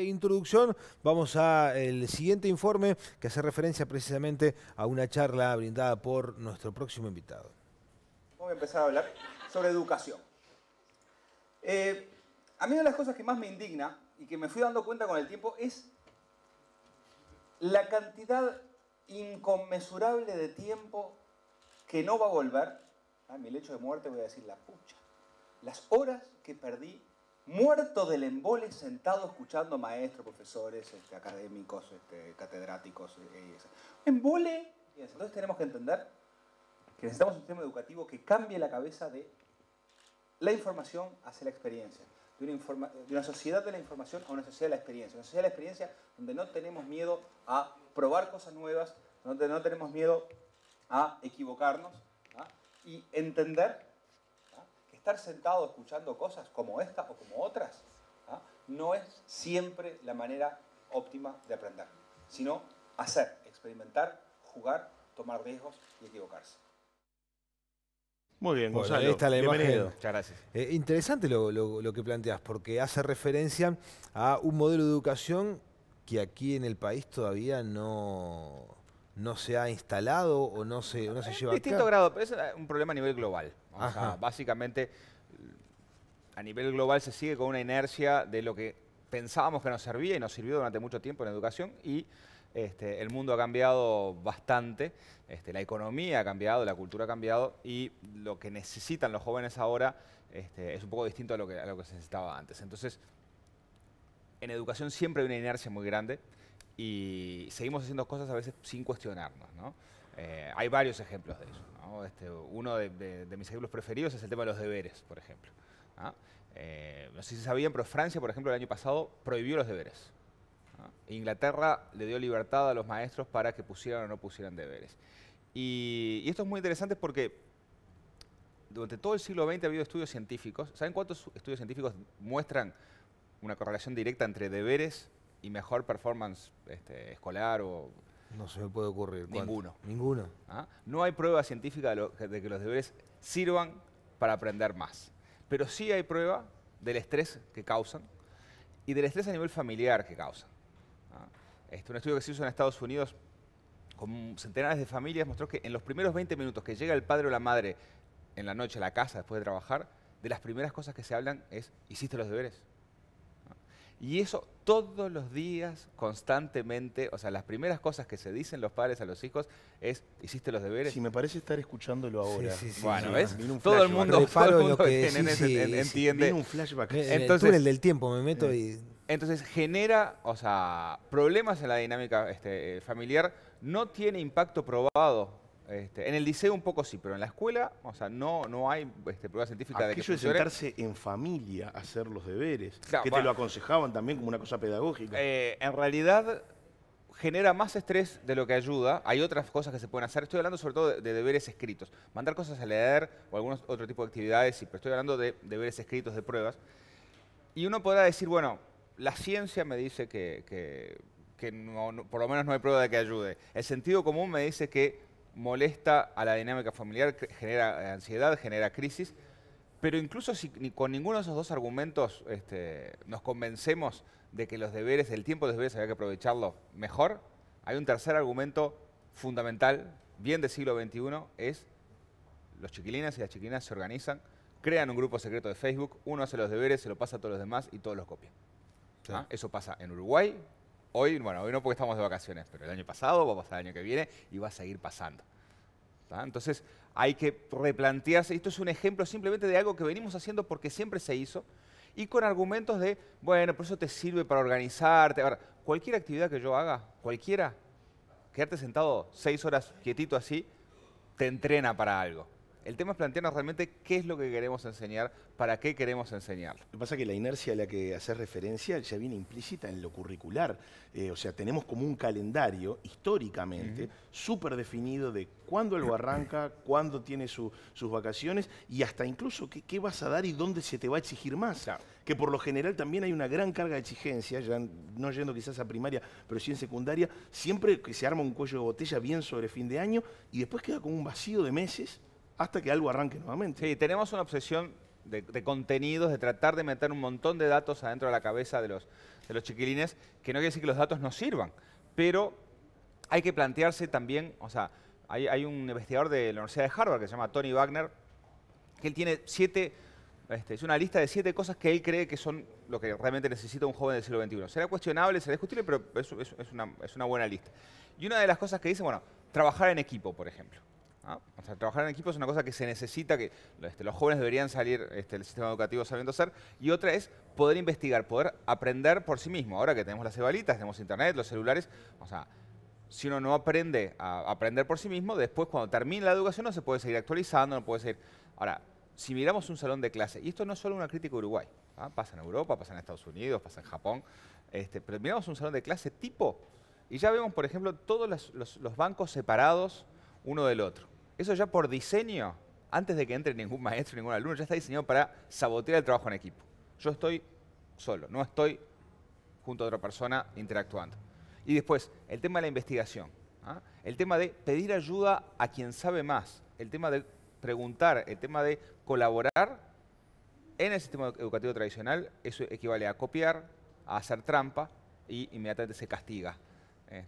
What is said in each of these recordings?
de introducción, vamos al siguiente informe que hace referencia precisamente a una charla brindada por nuestro próximo invitado. Voy a empezar a hablar sobre educación. A mí una de las cosas que más me indigna y que me fui dando cuenta con el tiempo es la cantidad inconmensurable de tiempo que no va a volver. A mi lecho de muerte voy a decir la pucha. Las horas que perdí muerto del embole sentado escuchando maestros, profesores, académicos, catedráticos. Embole. Entonces tenemos que entender que necesitamos un sistema educativo que cambie la cabeza de la información hacia la experiencia. De una sociedad de la información a una sociedad de la experiencia. Una sociedad de la experiencia donde no tenemos miedo a probar cosas nuevas, donde no tenemos miedo a equivocarnos, ¿ah? Y entender, ¿ah?, que estar sentado escuchando cosas como esta o como otras, ¿ah?, no es siempre la manera óptima de aprender, sino hacer, experimentar, jugar, tomar riesgos y equivocarse. Muy bien, Bueno, Gonzalo. ahí está la Bienvenido. imagen. Muchas gracias. Interesante lo que planteas, porque hace referencia a un modelo de educación que aquí en el país todavía no se ha instalado o no se lleva a cabo. Distinto grado, pero es un problema a nivel global. O sea, básicamente, a nivel global se sigue con una inercia de lo que pensábamos que nos servía y nos sirvió durante mucho tiempo en la educación y el mundo ha cambiado bastante, la economía ha cambiado, la cultura ha cambiado y lo que necesitan los jóvenes ahora es un poco distinto a lo que se necesitaba antes. Entonces, en educación siempre hay una inercia muy grande y seguimos haciendo cosas a veces sin cuestionarnos, ¿no? Hay varios ejemplos de eso, ¿no? Uno de mis ejemplos preferidos es el tema de los deberes, por ejemplo, ¿no? No sé si sabían, pero Francia, por ejemplo, el año pasado prohibió los deberes. Inglaterra le dio libertad a los maestros para que pusieran o no pusieran deberes. Y esto es muy interesante porque durante todo el siglo XX ha habido estudios científicos. ¿Saben cuántos estudios científicos muestran una correlación directa entre deberes y mejor performance escolar o...? No se me puede ocurrir. Ninguno. Ninguno. ¿Ah? No hay prueba científica de que los deberes sirvan para aprender más. Pero sí hay prueba del estrés que causan y del estrés a nivel familiar que causan. Un estudio que se hizo en Estados Unidos con centenares de familias mostró que en los primeros 20 minutos que llega el padre o la madre en la noche a la casa después de trabajar, de las primeras cosas que se hablan es ¿hiciste los deberes? Y eso todos los días, constantemente, o sea, las primeras cosas que se dicen los padres a los hijos es ¿hiciste los deberes? Sí, me parece estar escuchándolo ahora. Sí, sí, bueno, sí, ¿ves? Vino un Todo el flashback. mundo que entiende. Vino un flashback. En Entonces- el túnel del tiempo me meto y... Entonces genera, o sea, problemas en la dinámica familiar, no tiene impacto probado. En el liceo un poco sí, pero en la escuela, o sea, no hay prueba científica de que Aquello de funcione. sentarse en familia a hacer los deberes, Claro, que te bueno. lo aconsejaban también como una cosa pedagógica. En realidad genera más estrés de lo que ayuda. Hay otras cosas que se pueden hacer. Estoy hablando sobre todo de deberes escritos. Mandar cosas a leer o algunos otro tipo de actividades, sí, pero estoy hablando de deberes escritos, de pruebas. Y uno podrá decir, bueno, la ciencia me dice que por lo menos no hay prueba de que ayude. El sentido común me dice que molesta a la dinámica familiar, genera ansiedad, genera crisis. Pero incluso si con ninguno de esos dos argumentos nos convencemos de que los deberes, el tiempo de los deberes había que aprovecharlo mejor, hay un tercer argumento fundamental, bien del siglo XXI, es los chiquilines y las chiquilinas se organizan, crean un grupo secreto de Facebook, uno hace los deberes, se lo pasa a todos los demás y todos los copian. Sí. ¿Ah? Eso pasa en Uruguay, hoy no porque estamos de vacaciones, pero el año pasado, va a pasar el año que viene y va a seguir pasando. ¿Tá? Entonces hay que replantearse, esto es un ejemplo simplemente de algo que venimos haciendo porque siempre se hizo y con argumentos de, bueno, pero eso te sirve para organizarte. Ahora, cualquier actividad que yo haga, cualquiera, quedarte sentado 6 horas quietito así, te entrena para algo. El tema es plantearnos realmente qué es lo que queremos enseñar, para qué queremos enseñarlo. Lo que pasa es que la inercia a la que haces referencia ya viene implícita en lo curricular. O sea, tenemos como un calendario históricamente súper definido de cuándo algo arranca, cuándo tiene sus vacaciones y hasta incluso qué vas a dar y dónde se te va a exigir más. Claro. Que por lo general también hay una gran carga de exigencia, ya no yendo quizás a primaria, pero sí en secundaria, siempre que se arma un cuello de botella bien sobre fin de año y después queda como un vacío de meses hasta que algo arranque nuevamente. Sí, tenemos una obsesión de contenidos, de tratar de meter un montón de datos adentro de la cabeza de de los chiquilines, que no quiere decir que los datos no sirvan, pero hay que plantearse también, o sea, hay un investigador de la Universidad de Harvard que se llama Tony Wagner, que él tiene es una lista de 7 cosas que él cree que son lo que realmente necesita un joven del siglo XXI. Será cuestionable, será discutible, pero es una buena lista. Y una de las cosas que dice, bueno, trabajar en equipo, por ejemplo. O sea, trabajar en equipo es una cosa que se necesita, que los jóvenes deberían salir del sistema educativo sabiendo hacer. Y otra es poder investigar, poder aprender por sí mismo. Ahora que tenemos las cebalitas, tenemos internet, los celulares, o sea, si uno no aprende a aprender por sí mismo, después cuando termine la educación no se puede seguir actualizando, no puede seguir... Ahora, si miramos un salón de clase, y esto no es solo una crítica a Uruguay, pasa en Europa, pasa en Estados Unidos, pasa en Japón, pero miramos un salón de clase tipo, y ya vemos, por ejemplo, todos los bancos separados uno del otro. Eso ya por diseño, antes de que entre ningún maestro, ningún alumno, ya está diseñado para sabotear el trabajo en equipo. Yo estoy solo, no estoy junto a otra persona interactuando. Y después, el tema de la investigación, el tema de pedir ayuda a quien sabe más, el tema de preguntar, el tema de colaborar en el sistema educativo tradicional, eso equivale a copiar, a hacer trampa y inmediatamente se castiga.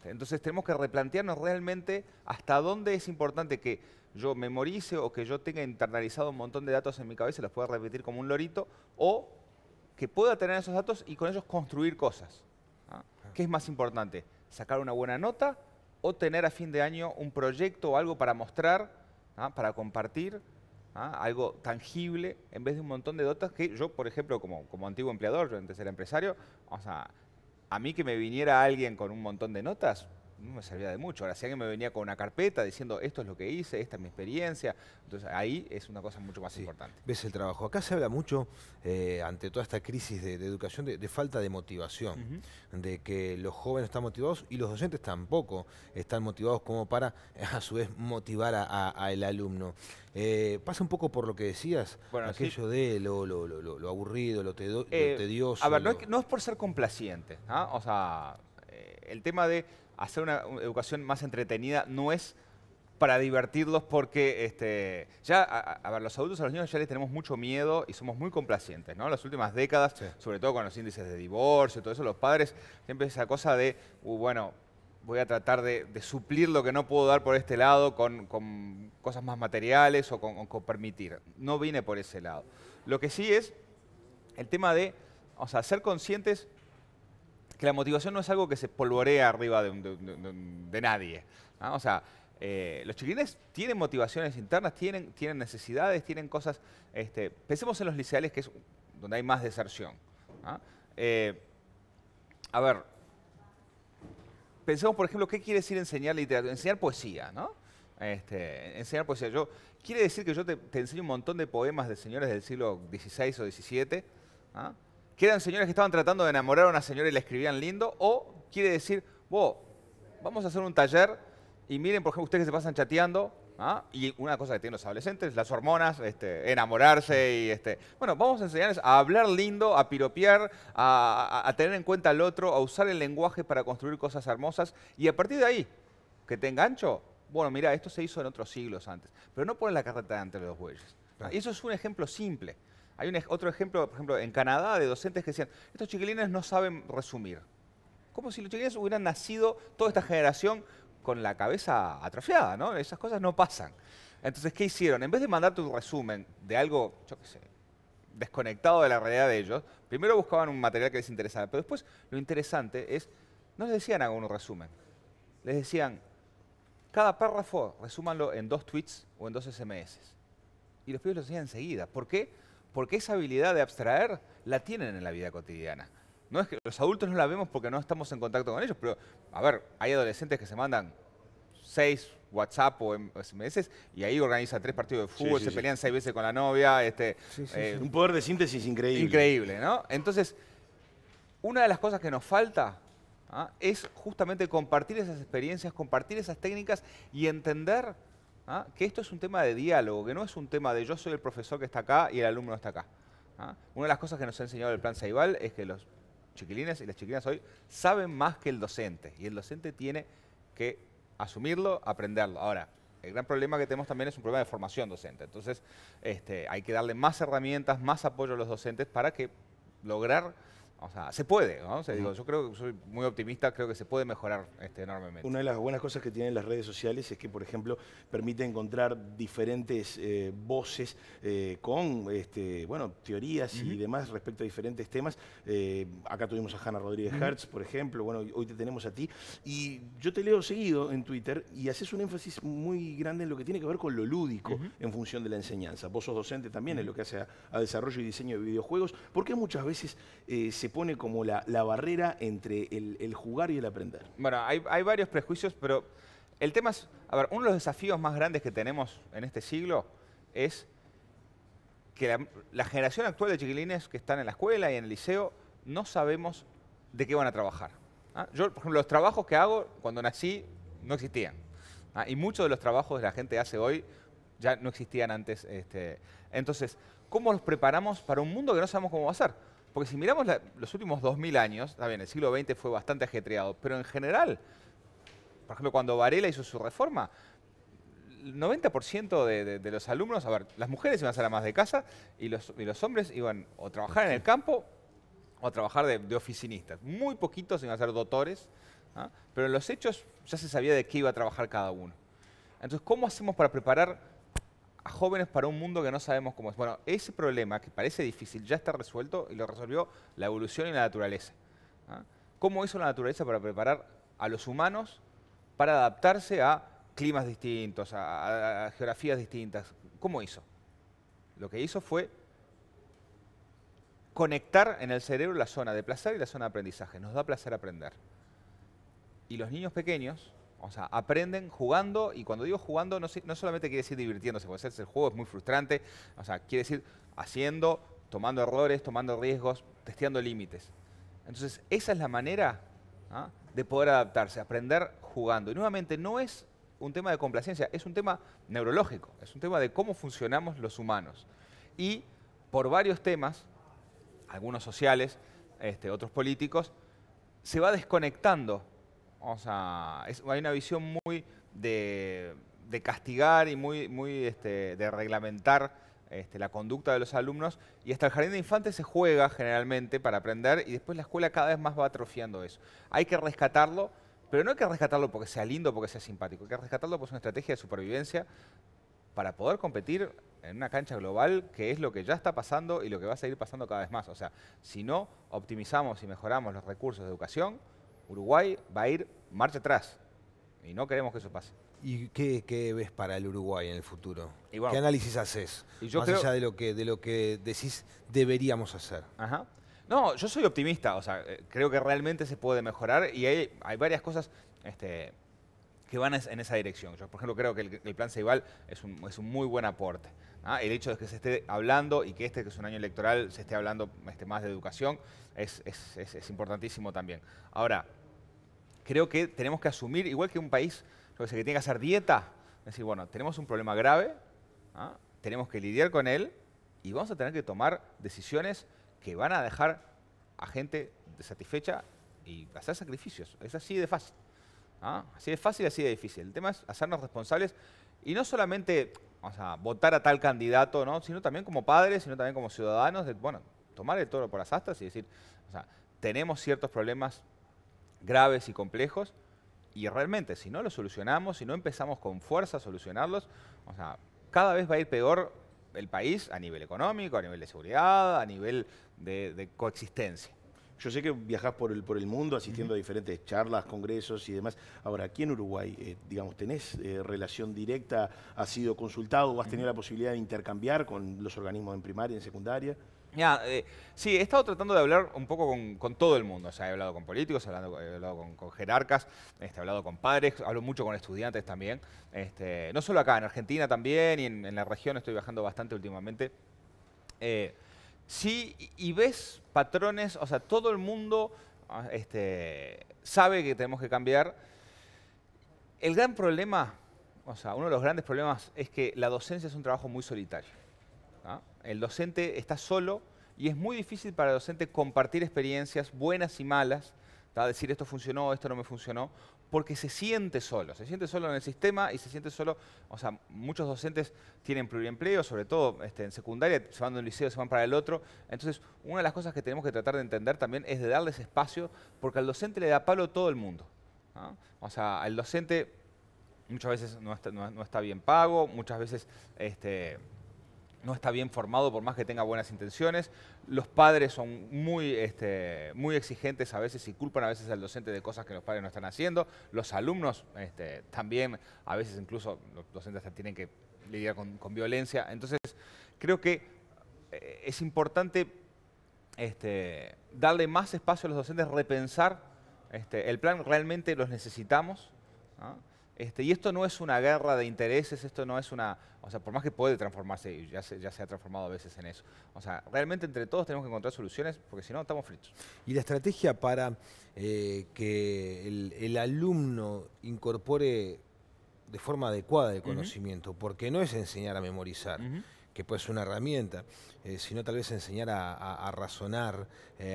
Entonces tenemos que replantearnos realmente hasta dónde es importante que yo memorice o que yo tenga internalizado un montón de datos en mi cabeza y los pueda repetir como un lorito, o que pueda tener esos datos y con ellos construir cosas. ¿Qué es más importante? ¿Sacar una buena nota o tener a fin de año un proyecto o algo para mostrar, para compartir, algo tangible, en vez de un montón de notas que yo, por ejemplo, como antiguo empleador, yo antes era empresario, o sea, a mí que me viniera alguien con un montón de notas, no me servía de mucho. Ahora, si alguien me venía con una carpeta diciendo esto es lo que hice, esta es mi experiencia, entonces ahí es una cosa mucho más importante. Ves el trabajo. Acá se habla mucho, ante toda esta crisis de educación, de falta de motivación, de que los jóvenes están motivados y los docentes tampoco están motivados como para, a su vez, motivar al alumno. Pasa un poco por lo que decías, bueno, aquello de lo aburrido, lo tedioso. A ver, no es por ser complaciente, o sea, el tema de hacer una educación más entretenida no es para divertirlos porque a ver, los adultos a los niños ya les tenemos mucho miedo y somos muy complacientes, ¿no? Las últimas décadas, sobre todo con los índices de divorcio y todo eso, los padres siempre esa cosa de, bueno, voy a tratar de suplir lo que no puedo dar por este lado con cosas más materiales o con permitir. No viene por ese lado. Lo que sí es el tema de, o sea, ser conscientes que la motivación no es algo que se polvorea arriba de nadie, ¿no? O sea, los chiquilines tienen motivaciones internas, tienen necesidades, tienen cosas... pensemos en los liceales, que es donde hay más deserción, ¿no? A ver, pensemos, por ejemplo, ¿qué quiere decir enseñar literatura? Enseñar poesía, ¿no? Enseñar poesía. Quiere decir que yo te enseño un montón de poemas de señores del siglo XVI o XVII, ¿no? Que eran señores que estaban tratando de enamorar a una señora y la escribían lindo, o quiere decir, vamos a hacer un taller y miren, por ejemplo, ustedes que se pasan chateando, y una cosa que tienen los adolescentes, las hormonas, enamorarse y bueno, vamos a enseñarles a hablar lindo, a piropear, a tener en cuenta al otro, a usar el lenguaje para construir cosas hermosas y a partir de ahí, que te engancho, bueno, mira, esto se hizo en otros siglos antes, pero no ponen la carreta entre los bueyes. Y eso es un ejemplo simple. Hay otro ejemplo, por ejemplo, en Canadá, de docentes que decían, estos chiquilines no saben resumir. Como si los chiquilines hubieran nacido toda esta generación con la cabeza atrofiada, ¿no? Esas cosas no pasan. Entonces, ¿qué hicieron? En vez de mandar tu resumen de algo, yo qué sé, desconectado de la realidad de ellos, primero buscaban un material que les interesaba, pero después lo interesante es, no les decían hagan un resumen, les decían, cada párrafo resúmanlo en 2 tweets o en 2 SMS. Y los pibes lo hacían enseguida. ¿Por qué? Porque esa habilidad de abstraer la tienen en la vida cotidiana. No es que los adultos no la vemos porque no estamos en contacto con ellos, pero, a ver, hay adolescentes que se mandan 6 WhatsApp o SMS y ahí organizan 3 partidos de fútbol, se pelean 6 veces con la novia. Un poder de síntesis increíble. Increíble, ¿no? Entonces, una de las cosas que nos falta es justamente compartir esas experiencias, compartir esas técnicas y entender que esto es un tema de diálogo, que no es un tema de yo soy el profesor que está acá y el alumno está acá. Una de las cosas que nos ha enseñado el Plan Ceibal es que los chiquilines y las chiquilinas hoy saben más que el docente y el docente tiene que asumirlo, aprenderlo. Ahora, el gran problema que tenemos también es un problema de formación docente. Entonces, hay que darle más herramientas, más apoyo a los docentes para que lograr, O sea, se puede, ¿no? O sea, digo, yo creo que soy muy optimista, creo que se puede mejorar enormemente. Una de las buenas cosas que tienen las redes sociales es que, por ejemplo, permite encontrar diferentes voces con bueno, teorías y demás respecto a diferentes temas. Acá tuvimos a Hanna Rodríguez Hertz, por ejemplo, bueno, hoy te tenemos a ti. Y yo te leo seguido en Twitter y haces un énfasis muy grande en lo que tiene que ver con lo lúdico en función de la enseñanza. Vos sos docente también en lo que hace a desarrollo y diseño de videojuegos. ¿Por qué muchas veces se pone como la barrera entre el jugar y el aprender? Bueno, hay varios prejuicios, pero el tema es, a ver, uno de los desafíos más grandes que tenemos en este siglo es que la generación actual de chiquilines que están en la escuela y en el liceo no sabemos de qué van a trabajar. Yo, por ejemplo, los trabajos que hago cuando nací no existían. Y muchos de los trabajos que la gente hace hoy ya no existían antes. Entonces, ¿cómo los preparamos para un mundo que no sabemos cómo va a ser? Porque si miramos los últimos 2000 años, está bien, el siglo XX fue bastante ajetreado, pero en general, por ejemplo, cuando Varela hizo su reforma, el 90% de los alumnos, a ver, las mujeres iban a ser amas de casa y los hombres iban o a trabajar en el campo o a trabajar de oficinistas. Muy poquitos iban a ser doctores, pero en los hechos ya se sabía de qué iba a trabajar cada uno. Entonces, ¿cómo hacemos para preparar a jóvenes para un mundo que no sabemos cómo es? Bueno, ese problema que parece difícil ya está resuelto y lo resolvió la evolución y la naturaleza. ¿Cómo hizo la naturaleza para preparar a los humanos para adaptarse a climas distintos, a geografías distintas? ¿Cómo hizo? Lo que hizo fue conectar en el cerebro la zona de placer y la zona de aprendizaje. Nos da placer aprender. Y los niños pequeños, o sea, aprenden jugando, y cuando digo jugando no solamente quiere decir divirtiéndose, porque el juego es muy frustrante, o sea, quiere decir haciendo, tomando errores, tomando riesgos, testeando límites. Entonces, esa es la manera de poder adaptarse, aprender jugando. Y nuevamente, no es un tema de complacencia, es un tema neurológico, es un tema de cómo funcionamos los humanos. Y por varios temas, algunos sociales, otros políticos, se va desconectando. O sea, hay una visión muy de castigar y muy de reglamentar la conducta de los alumnos, y hasta el jardín de infantes se juega generalmente para aprender y después la escuela cada vez más va atrofiando eso. Hay que rescatarlo, pero no hay que rescatarlo porque sea lindo, porque sea simpático, hay que rescatarlo por una estrategia de supervivencia para poder competir en una cancha global, que es lo que ya está pasando y lo que va a seguir pasando cada vez más. O sea, si no optimizamos y mejoramos los recursos de educación, Uruguay va a ir marcha atrás y no queremos que eso pase. ¿Y qué ves para el Uruguay en el futuro? Bueno, ¿qué análisis haces? Más allá de lo que decís deberíamos hacer. Ajá. No, yo soy optimista, o sea, creo que realmente se puede mejorar y hay varias cosas que van en esa dirección. Yo, por ejemplo, creo que el Plan Ceibal es un muy buen aporte. El hecho de que se esté hablando y que que es un año electoral, se esté hablando más de educación, es importantísimo también. Ahora, creo que tenemos que asumir, igual que un país que tiene que hacer dieta, es decir, bueno, tenemos un problema grave, tenemos que lidiar con él y vamos a tener que tomar decisiones que van a dejar a gente satisfecha y hacer sacrificios. Es así de fácil. Así de fácil, así de difícil. El tema es hacernos responsables y no solamente votar a tal candidato, ¿no? Sino también como padres, sino también como ciudadanos, tomar el toro por las astas y decir, tenemos ciertos problemas graves y complejos y realmente si no los solucionamos, si no empezamos con fuerza a solucionarlos, cada vez va a ir peor el país a nivel económico, a nivel de seguridad, a nivel de coexistencia. Yo sé que viajás por el mundo asistiendo a diferentes charlas, congresos y demás. Ahora, aquí en Uruguay, digamos, ¿tenés relación directa? ¿Has sido consultado o has tenido la posibilidad de intercambiar con los organismos en primaria y en secundaria? Sí, he estado tratando de hablar un poco con todo el mundo. O sea, he hablado con políticos, he hablado con jerarcas, he hablado con padres, hablo mucho con estudiantes también. No solo acá, en Argentina también y en la región estoy viajando bastante últimamente. Sí, y ves patrones, o sea, todo el mundo sabe que tenemos que cambiar. El gran problema, uno de los grandes problemas es que la docencia es un trabajo muy solitario. El docente está solo y es muy difícil para el docente compartir experiencias buenas y malas, decir esto funcionó, esto no me funcionó, porque se siente solo en el sistema y se siente solo, o sea, muchos docentes tienen pluriempleo, sobre todo en secundaria, se van de un liceo, se van para el otro. Entonces, una de las cosas que tenemos que tratar de entender también es de darles espacio, porque al docente le da palo todo el mundo, ¿no? O sea, al docente muchas veces no está bien pago, muchas veces no está bien formado por más que tenga buenas intenciones. Los padres son muy exigentes a veces y culpan a veces al docente de cosas que los padres no están haciendo. Los alumnos también, a veces incluso los docentes tienen que lidiar con violencia. Entonces, creo que es importante darle más espacio a los docentes, repensar el plan, realmente los necesitamos, ¿no? Y esto no es una guerra de intereses, esto no es una... O sea, por más que puede transformarse, y ya se ha transformado a veces en eso. O sea, realmente entre todos tenemos que encontrar soluciones, porque si no, estamos fritos. Y la estrategia para que el alumno incorpore de forma adecuada el conocimiento, porque no es enseñar a memorizar, que puede ser una herramienta, sino tal vez enseñar a razonar,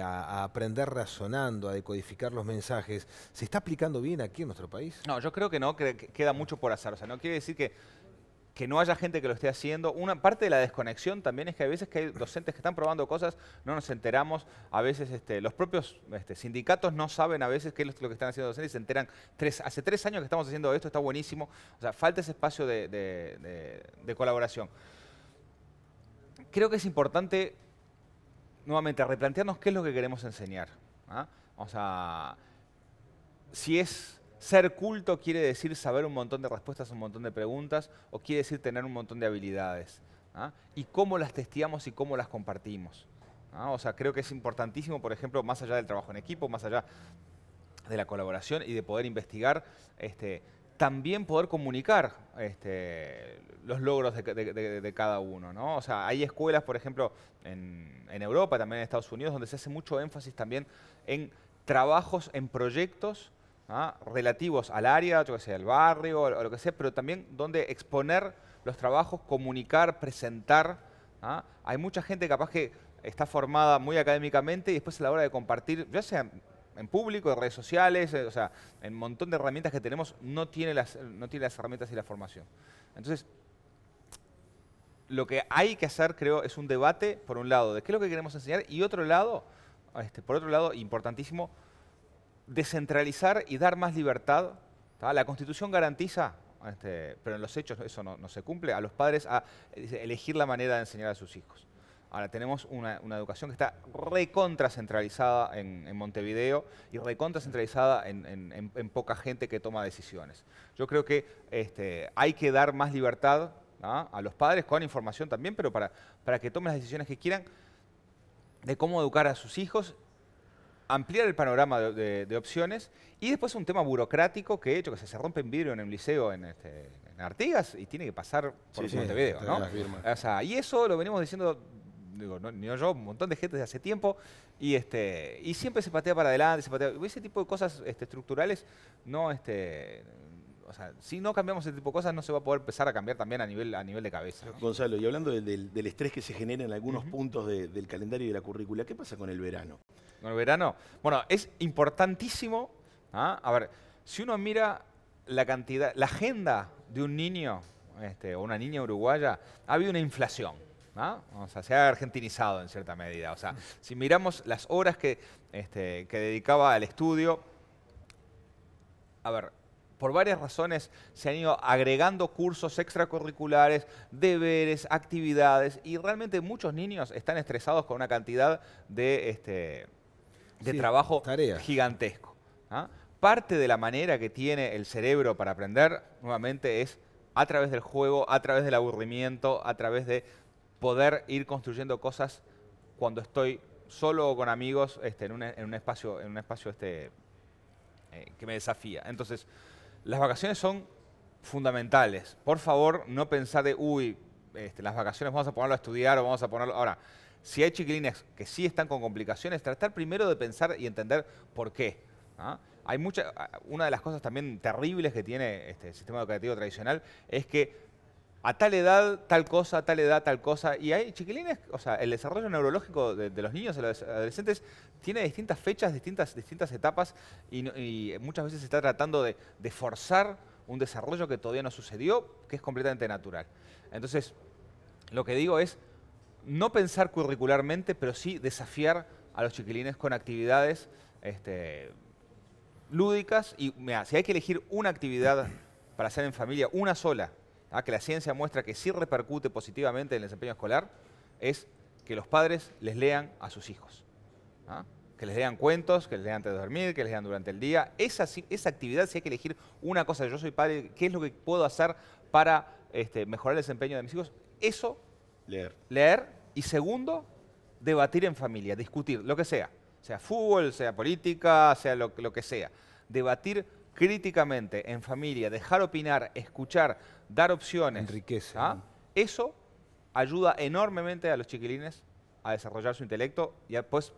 a aprender razonando, a decodificar los mensajes. ¿Se está aplicando bien aquí en nuestro país? No, yo creo que no, que queda mucho por hacer. O sea, no quiere decir que no haya gente que lo esté haciendo. Una parte de la desconexión también es que a veces que hay docentes que están probando cosas, no nos enteramos. A veces los propios sindicatos no saben a veces qué es lo que están haciendo docentes y se enteran. Hace 3 años que estamos haciendo esto, está buenísimo. O sea, falta ese espacio de colaboración. Creo que es importante, nuevamente, replantearnos qué es lo que queremos enseñar, ¿ah? O sea, si es ser culto quiere decir saber un montón de respuestas a un montón de preguntas o quiere decir tener un montón de habilidades, ¿ah? Y cómo las testeamos y cómo las compartimos, ¿ah? O sea, creo que es importantísimo, por ejemplo, más allá del trabajo en equipo, más allá de la colaboración y de poder investigar, también poder comunicar los logros de cada uno, ¿no? O sea, hay escuelas, por ejemplo, en Europa, también en Estados Unidos, donde se hace mucho énfasis también en trabajos, en proyectos, ¿ah? Relativos al área, yo que sé, al barrio, o lo que sea, pero también donde exponer los trabajos, comunicar, presentar, ¿ah? Hay mucha gente capaz que está formada muy académicamente y después a la hora de compartir, ya sea en público, en redes sociales, o sea, en un montón de herramientas que tenemos, no tiene las herramientas y la formación. Entonces, lo que hay que hacer, creo, es un debate, por un lado, de qué es lo que queremos enseñar, y por otro lado, importantísimo, descentralizar y dar más libertad, ¿tá? La Constitución garantiza, pero en los hechos eso no se cumple, a los padres a elegir la manera de enseñar a sus hijos. Ahora tenemos una educación que está recontra centralizada en Montevideo y recontra centralizada en poca gente que toma decisiones. Yo creo que hay que dar más libertad, ¿no? A los padres con información también, pero para que tomen las decisiones que quieran de cómo educar a sus hijos, ampliar el panorama de opciones y después un tema burocrático que se rompe en vidrio en un liceo en Artigas y tiene que pasar por Montevideo, ¿no? O sea, y eso lo venimos diciendo, digo, no yo, un montón de gente desde hace tiempo y siempre se patea para adelante, ese tipo de cosas estructurales no, o sea, si no cambiamos ese tipo de cosas no se va a poder empezar a cambiar también a nivel de cabeza, ¿no? Gonzalo, y hablando del estrés que se genera en algunos puntos del calendario y de la currícula, ¿qué pasa con el verano? ¿Con el verano? Bueno, es importantísimo, ¿ah? A ver, si uno mira la agenda de un niño o una niña uruguaya, ha habido una inflación, ¿no? O sea, se ha argentinizado en cierta medida. O sea, si miramos las horas que dedicaba al estudio, a ver, por varias razones se han ido agregando cursos extracurriculares, deberes, actividades, y realmente muchos niños están estresados con una cantidad de trabajo gigantesco, ¿ah? Parte de la manera que tiene el cerebro para aprender, nuevamente, es a través del juego, a través del aburrimiento, a través de poder ir construyendo cosas cuando estoy solo o con amigos en un espacio que me desafía. Entonces, las vacaciones son fundamentales. Por favor, no pensar las vacaciones vamos a ponerlo a estudiar o vamos a ponerlo... Ahora, si hay chiquilines que sí están con complicaciones, tratar primero de pensar y entender por qué, ¿ah? Una de las cosas también terribles que tiene este sistema educativo tradicional es que a tal edad, tal cosa, a tal edad, tal cosa. Y hay chiquilines, o sea, el desarrollo neurológico de los niños, de los adolescentes, tiene distintas fechas, distintas etapas y muchas veces se está tratando de forzar un desarrollo que todavía no sucedió, que es completamente natural. Entonces, lo que digo es no pensar curricularmente, pero sí desafiar a los chiquilines con actividades lúdicas. Y mira, si hay que elegir una actividad para hacer en familia, una sola, que la ciencia muestra que sí repercute positivamente en el desempeño escolar, es que los padres les lean a sus hijos. Que les lean cuentos, que les lean antes de dormir, que les lean durante el día. Esa actividad, si hay que elegir una cosa, yo soy padre, ¿qué es lo que puedo hacer para mejorar el desempeño de mis hijos? Eso, leer. Y segundo, debatir en familia, discutir, lo que sea. Sea fútbol, sea política, sea lo que sea. Debatir críticamente en familia, dejar opinar, escuchar, dar opciones. Enriquece. Eso ayuda enormemente a los chiquilines a desarrollar su intelecto y después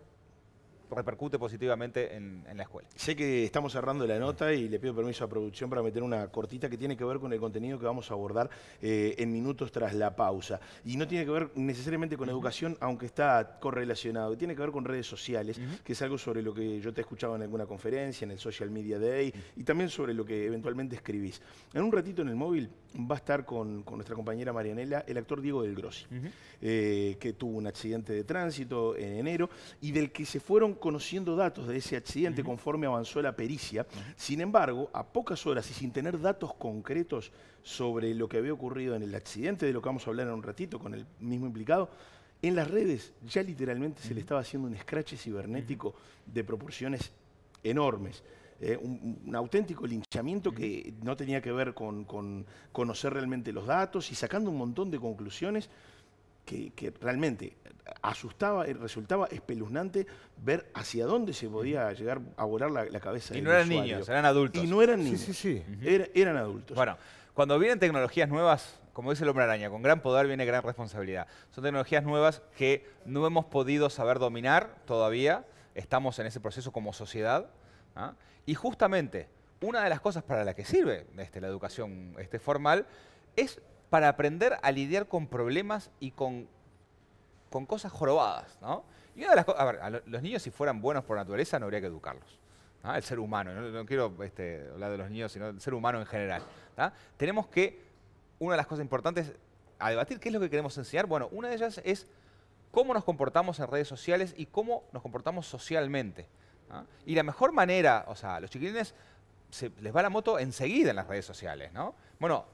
repercute positivamente en la escuela. Sé que estamos cerrando la nota y le pido permiso a producción para meter una cortita que tiene que ver con el contenido que vamos a abordar en minutos tras la pausa. Y no tiene que ver necesariamente con educación, aunque está correlacionado. Tiene que ver con redes sociales, que es algo sobre lo que yo te he escuchado en alguna conferencia, en el Social Media Day, y también sobre lo que eventualmente escribís. En un ratito en el móvil va a estar con nuestra compañera Marianela el actor Diego Del Grossi, que tuvo un accidente de tránsito en enero y del que se fueron conociendo datos de ese accidente conforme avanzó la pericia. Sin embargo, a pocas horas y sin tener datos concretos sobre lo que había ocurrido en el accidente, de lo que vamos a hablar en un ratito con el mismo implicado, en las redes ya literalmente se le estaba haciendo un escrache cibernético de proporciones enormes. Un auténtico linchamiento que no tenía que ver con conocer realmente los datos y sacando un montón de conclusiones que realmente asustaba y resultaba espeluznante ver hacia dónde se podía llegar a volar la cabeza del usuario. Y no eran niños, eran adultos. Y no eran niños, Sí. Eran adultos. Bueno, cuando vienen tecnologías nuevas, como dice el Hombre Araña, con gran poder viene gran responsabilidad. Son tecnologías nuevas que no hemos podido saber dominar todavía. Estamos en ese proceso como sociedad. Y justamente, una de las cosas para las que sirve la educación formal es para aprender a lidiar con problemas y con cosas jorobadas, ¿no? Y una de las cosas, a ver, los niños si fueran buenos por naturaleza no habría que educarlos. El ser humano, no quiero hablar de los niños, sino del ser humano en general. Tenemos que, una de las cosas importantes a debatir, ¿qué es lo que queremos enseñar? Bueno, una de ellas es cómo nos comportamos en redes sociales y cómo nos comportamos socialmente. Y la mejor manera, o sea, a los chiquilines les va la moto enseguida en las redes sociales, ¿no? Bueno,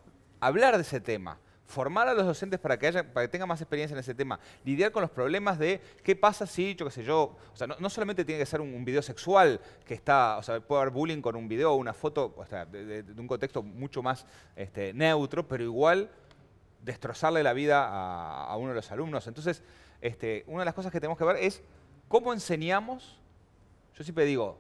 hablar de ese tema, formar a los docentes para que tengan más experiencia en ese tema, lidiar con los problemas de qué pasa si, yo qué sé yo, o sea, no solamente tiene que ser un video sexual que está, o sea, puede haber bullying con un video o una foto, o sea, de un contexto mucho más neutro, pero igual destrozarle la vida a uno de los alumnos. Entonces, una de las cosas que tenemos que ver es cómo enseñamos. Yo siempre digo,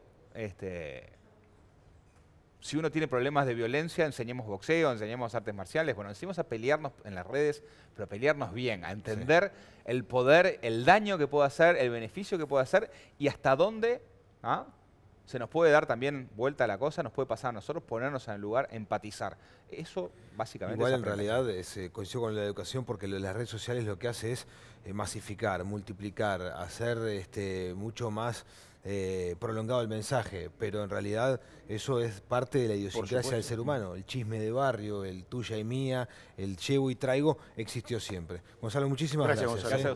si uno tiene problemas de violencia, enseñemos boxeo, enseñemos artes marciales. Bueno, enseñemos a pelearnos en las redes, pero pelearnos bien, a entender el poder, el daño que puede hacer, el beneficio que puede hacer y hasta dónde se nos puede dar también vuelta a la cosa, nos puede pasar a nosotros, ponernos en el lugar, empatizar. Eso básicamente igual es en realidad coincido con la educación porque las redes sociales lo que hace es masificar, multiplicar, hacer mucho más prolongado el mensaje, pero en realidad eso es parte de la idiosincrasia del ser humano. El chisme de barrio, el tuya y mía, el llevo y traigo, existió siempre. Gonzalo, muchísimas gracias. Gonzalo.